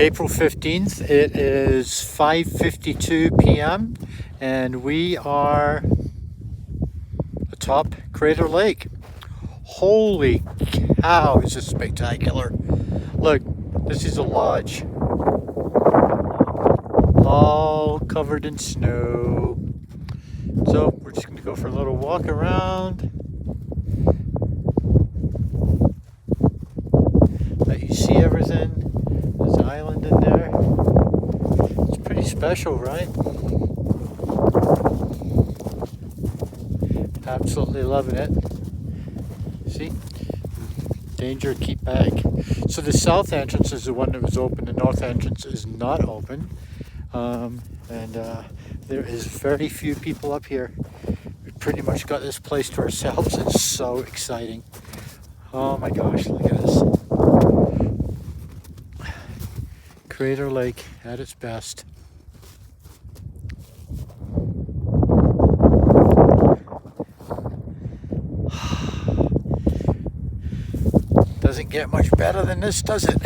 April 15th. It is 5:52 p.m. and we are atop Crater Lake. Holy cow, is this spectacular. Look, this is a lodge. All covered in snow. So we're just going to go for a little walk around. Let you see everything. There's an island in there. It's pretty special, right? Absolutely loving it. See? Danger, keep back. So the south entrance is the one that was open. The north entrance is not open. There is very few people up here. We pretty much got this place to ourselves. It's so exciting. Oh my gosh, look at this. Crater Lake at its best. Doesn't get much better than this, does it?